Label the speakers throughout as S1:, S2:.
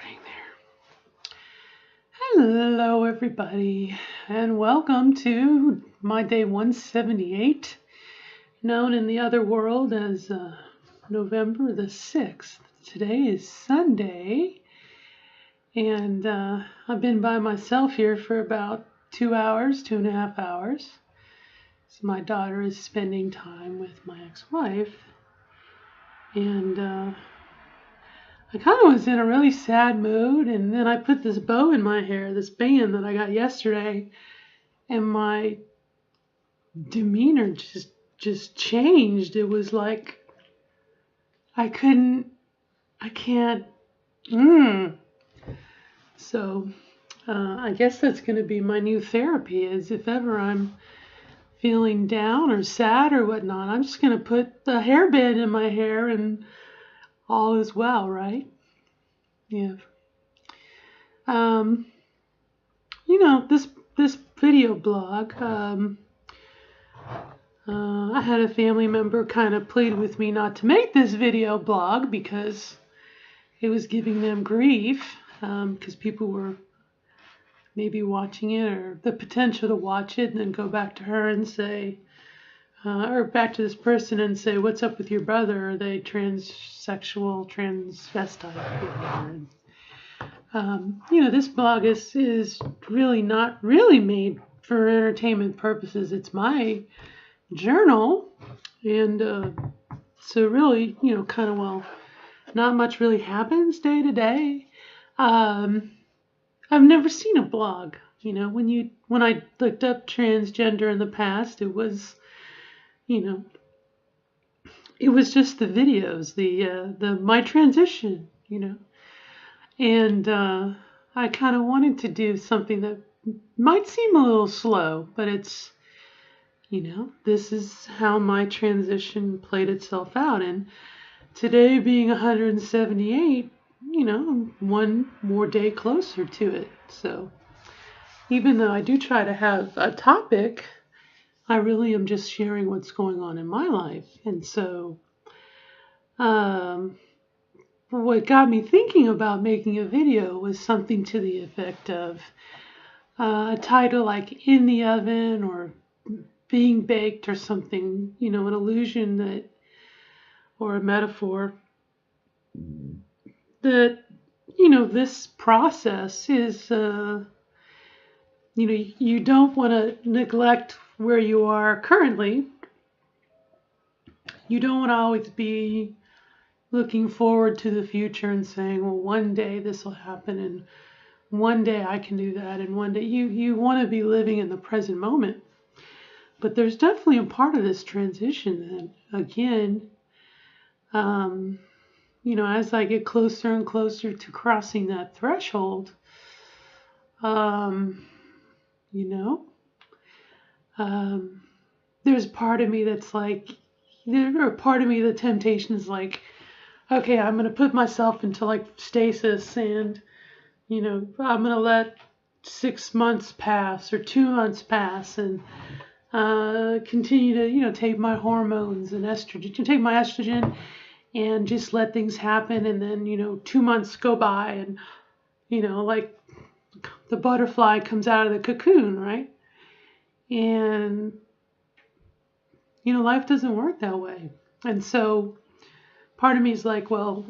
S1: starting there. Hello, everybody, and welcome to my day 178, known in the other world as November the 6th. Today is Sunday, and I've been by myself here for about 2 hours, 2.5 hours. So my daughter is spending time with my ex-wife, and I kind of was in a really sad mood, and then I put this bow in my hair, this band that I got yesterday, and my demeanor just changed. It was like I can't. So I guess that's going to be my new therapy. Is if ever I'm feeling down or sad or whatnot, I'm just going to put the hairband in my hair, and all is well, right? Yeah. This video blog, I had a family member kind of plead with me not to make this video blog because it was giving them grief, because people were maybe watching it or the potential to watch it and then go back to her and say, or back to this person and say, what's up with your brother? Are they transsexual, transvestite? This blog is really not really made for entertainment purposes. It's my journal, and so really, not much really happens day to day. I've never seen a blog. When I looked up transgender in the past, it was just the videos, the my transition, and I kind of wanted to do something that might seem a little slow, but it's, this is how my transition played itself out. And today being 178, I'm one more day closer to it. So even though I do try to have a topic, I really am just sharing what's going on in my life. And so what got me thinking about making a video was something to the effect of a title like In the Oven or Being Baked or something, an illusion that, or a metaphor that, this process is, you don't want to neglect where you are currently. You don't want to always be looking forward to the future and saying, well, one day this will happen and one day I can do that, and one day you want to be living in the present moment. But there's definitely a part of this transition that, again, as I get closer and closer to crossing that threshold, there's part of me that's like, part of me, the temptation is like, okay, I'm going to put myself into like stasis, and, I'm going to let 6 months pass or 2 months pass and continue to, take my hormones and estrogen, to take my estrogen and just let things happen. And then, 2 months go by and, like the butterfly comes out of the cocoon, right? And, life doesn't work that way. And so part of me is like, well,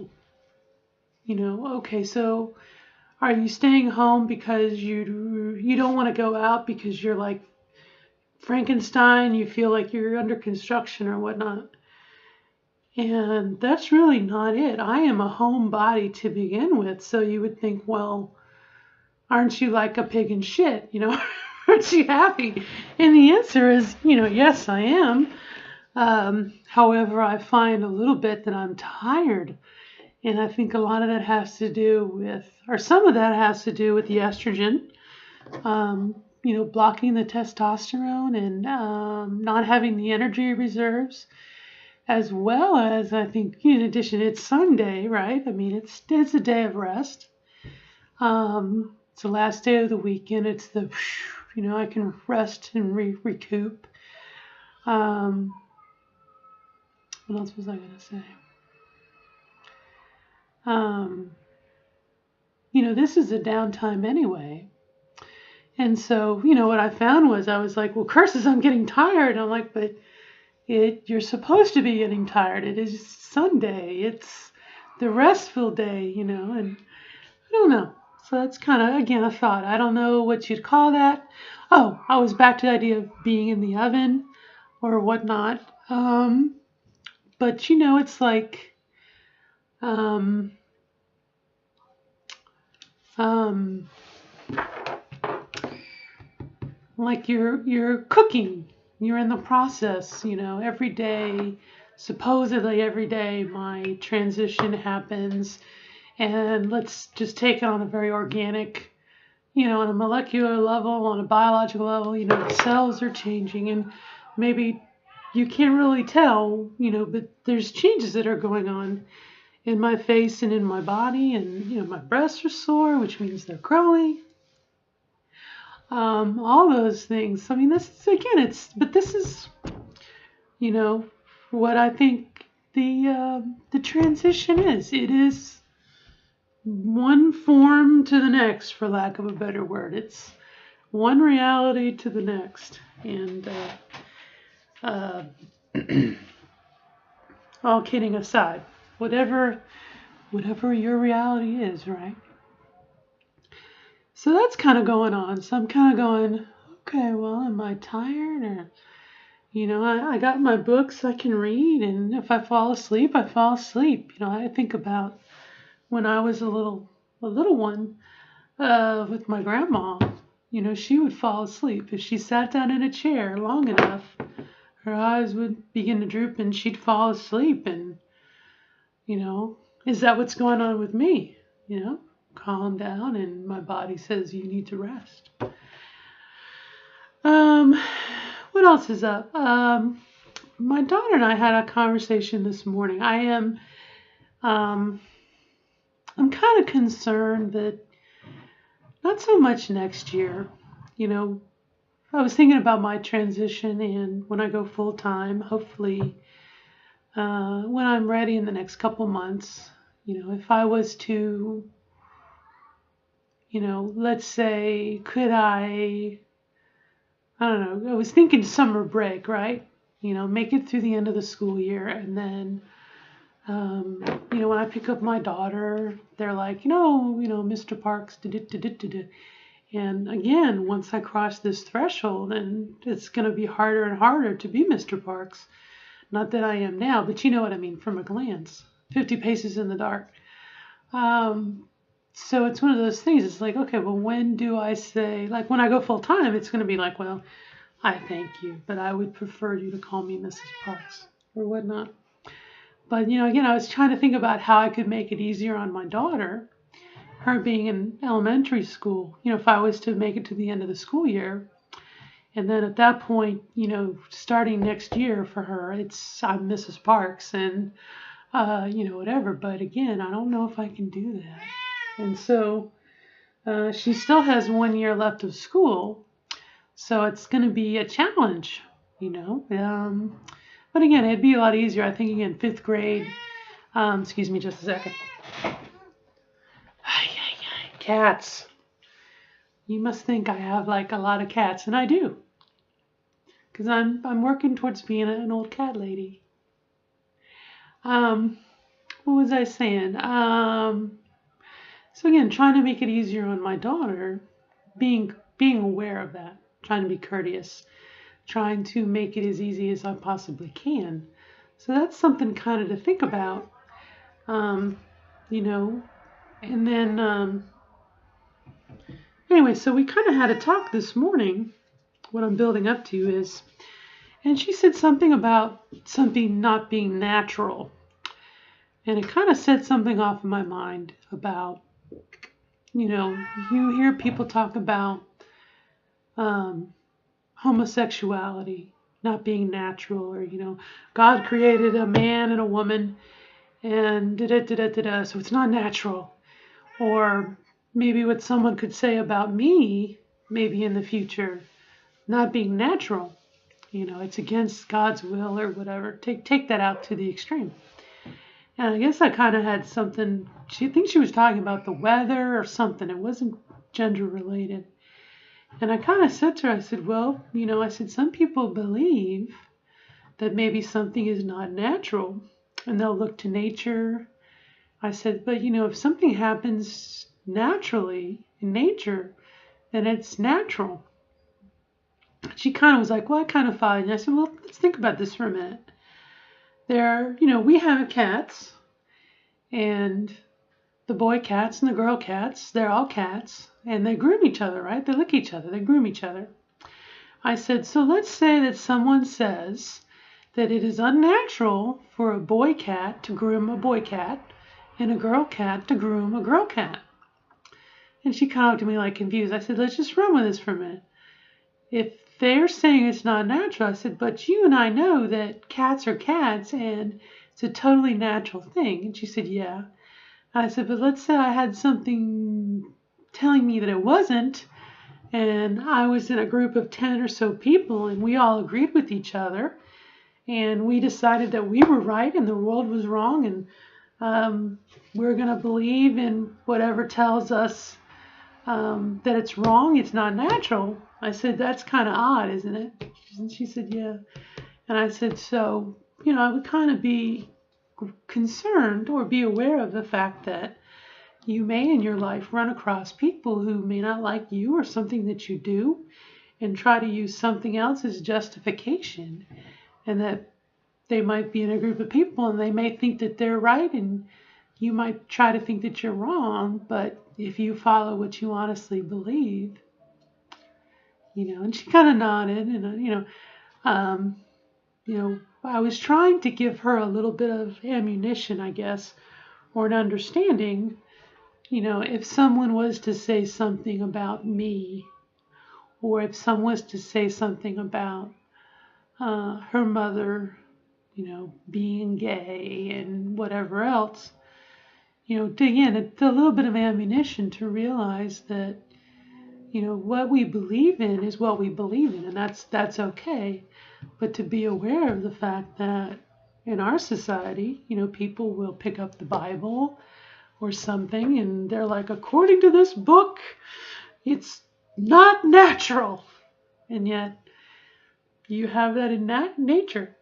S1: okay, so are you staying home because you don't want to go out because you're like Frankenstein, you feel like you're under construction or whatnot? And that's really not it. I am a homebody to begin with. So you would think, well, aren't you like a pig in shit? Aren't you happy? And the answer is, yes, I am. However, I find a little bit that I'm tired. And I think a lot of that has to do with, or some of that has to do with the estrogen, blocking the testosterone and not having the energy reserves, as well as, I think, in addition, it's Sunday, right? I mean, it's a day of rest. It's the last day of the weekend. It's the, I can rest and recoup. What else was I going to say? this is a downtime anyway. And so, what I found was I was like, well, curses, I'm getting tired. I'm like, but you're supposed to be getting tired. It is Sunday. It's the restful day, and I don't know. So that's kind of, again, a thought. I don't know what you'd call that. Oh, I was back to the idea of being in the oven or whatnot. But, it's like, um, like you're cooking. You're in the process, every day. Supposedly every day my transition happens, and let's just take it on a very organic, on a molecular level, on a biological level, the cells are changing, and maybe you can't really tell, but there's changes that are going on in my face and in my body, and my breasts are sore, which means they're curly. All those things. I mean, this is, again, this is, what I think the transition is. It is one form to the next, for lack of a better word. It's one reality to the next, and all kidding aside, whatever your reality is, right? So that's kind of going on. So I'm kind of going, okay, well, am I tired? Or, I got my books I can read, and if I fall asleep, I fall asleep. I think about when I was a little one with my grandma. She would fall asleep. If she sat down in a chair long enough, her eyes would begin to droop and she'd fall asleep. And, is that what's going on with me? Calm down, and my body says you need to rest. What else is up? My daughter and I had a conversation this morning. I'm kind of concerned that not so much next year. I was thinking about my transition, and when I go full time, hopefully, when I'm ready in the next couple months, if I was to, let's say, could I don't know, I was thinking summer break, right? Make it through the end of the school year, and then, when I pick up my daughter, they're like, Mr. Parks, and again, once I cross this threshold, and it's going to be harder and harder to be Mr. Parks. Not that I am now, but you know what I mean from a glance. 50 paces in the dark. So it's one of those things. It's like, okay, well, when do I say, like when I go full time, it's going to be like, well, I thank you, but I would prefer you to call me Mrs. Parks or whatnot. But, again, I was trying to think about how I could make it easier on my daughter, her being in elementary school. If I was to make it to the end of the school year, and then at that point, starting next year for her, I'm Mrs. Parks and, whatever. But again, I don't know if I can do that. And so she still has 1 year left of school. So it's going to be a challenge, But again, it'd be a lot easier. I think, again, 5th grade. Excuse me just a second. Cats. You must think I have like a lot of cats, and I do. Because I'm working towards being an old cat lady. What was I saying? So again, trying to make it easier on my daughter, being aware of that, trying to be courteous, trying to make it as easy as I possibly can. So that's something kind of to think about, and then anyway, so we kind of had a talk this morning. What I'm building up to is, and she said something about something not being natural, and it kind of set something off in my mind about, you hear people talk about homosexuality not being natural, or God created a man and a woman and so it's not natural. Or maybe what someone could say about me, maybe in the future, not being natural, it's against God's will or whatever. Take that out to the extreme. And I guess I kind of had something, she thinks she was talking about the weather or something. It wasn't gender related. And I kind of said to her, I said, well, I said, some people believe that maybe something is not natural and they'll look to nature. I said, but if something happens naturally in nature, then it's natural. She kind of was like, well, I kind of follow you. And I said, well, let's think about this for a minute. We have cats, and the boy cats and the girl cats, they're all cats, and they groom each other, right? They lick each other, they groom each other. I said, so let's say that someone says that it is unnatural for a boy cat to groom a boy cat and a girl cat to groom a girl cat. And she kind of looked at me like confused. I said, let's just run with this for a minute. If they're saying it's not natural, I said, but you and I know that cats are cats and it's a totally natural thing. And she said, yeah. I said, but let's say I had something telling me that it wasn't, and I was in a group of 10 or so people, and we all agreed with each other, and we decided that we were right and the world was wrong, and we're going to believe in whatever tells us that it's wrong, it's not natural. I said, that's kind of odd, isn't it? And she said, yeah. And I said, so, I would kind of be concerned or be aware of the fact that you may in your life run across people who may not like you or something that you do and try to use something else as justification, and that they might be in a group of people and they may think that they're right and you might try to think that you're wrong, but if you follow what you honestly believe, and she kind of nodded, and I was trying to give her a little bit of ammunition, I guess, or an understanding. If someone was to say something about me, or if someone was to say something about her mother, being gay and whatever else, again, it's a little bit of ammunition to realize that, what we believe in is what we believe in, and that's okay. But to be aware of the fact that in our society, people will pick up the Bible or something and they're like, according to this book, it's not natural. And yet you have that in nature.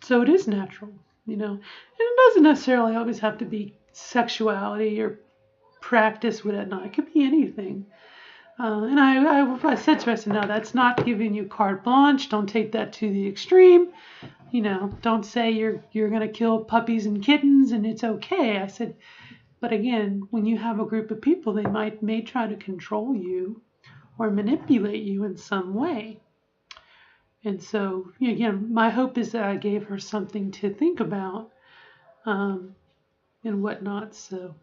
S1: So it is natural, And it doesn't necessarily always have to be sexuality or practice with it. No, it could be anything. And I said to her, I said, no, that's not giving you carte blanche. Don't take that to the extreme. Don't say you're going to kill puppies and kittens and it's okay. I said, but again, when you have a group of people, they may try to control you or manipulate you in some way. And so, again, my hope is that I gave her something to think about and whatnot. So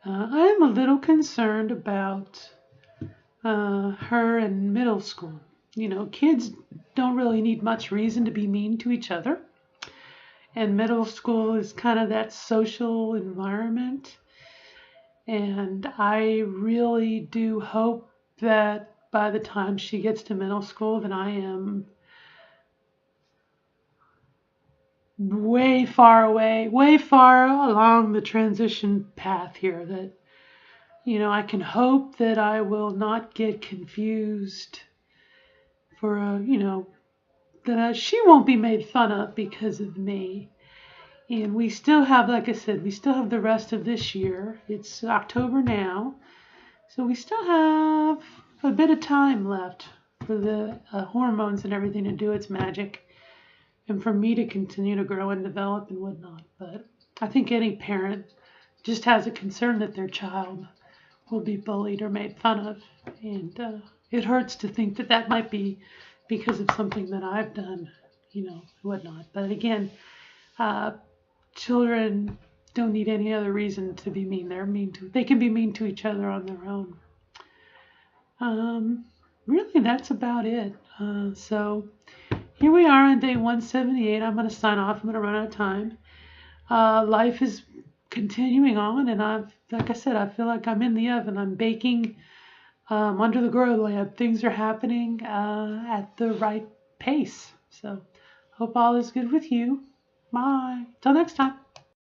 S1: I am a little concerned about her in middle school. Kids don't really need much reason to be mean to each other. And middle school is kind of that social environment. And I really do hope that by the time she gets to middle school, that I am way far away, way far along the transition path here, that I can hope that I will not get confused for that she won't be made fun of because of me. And we still have, like I said, we still have the rest of this year. It's October now, so we still have a bit of time left for the hormones and everything to do its magic, and for me to continue to grow and develop and whatnot. But I think any parent just has a concern that their child will be bullied or made fun of, and it hurts to think that that might be because of something that I've done, whatnot. But again, children don't need any other reason to be mean. They can be mean to each other on their own. Really, that's about it. So here we are on day 178. I'm going to sign off. I'm going to run out of time. Life is continuing on, and like I said, I feel like I'm in the oven. I'm baking under the grill lamp. Things are happening at the right pace. So hope all is good with you. Bye. Till next time.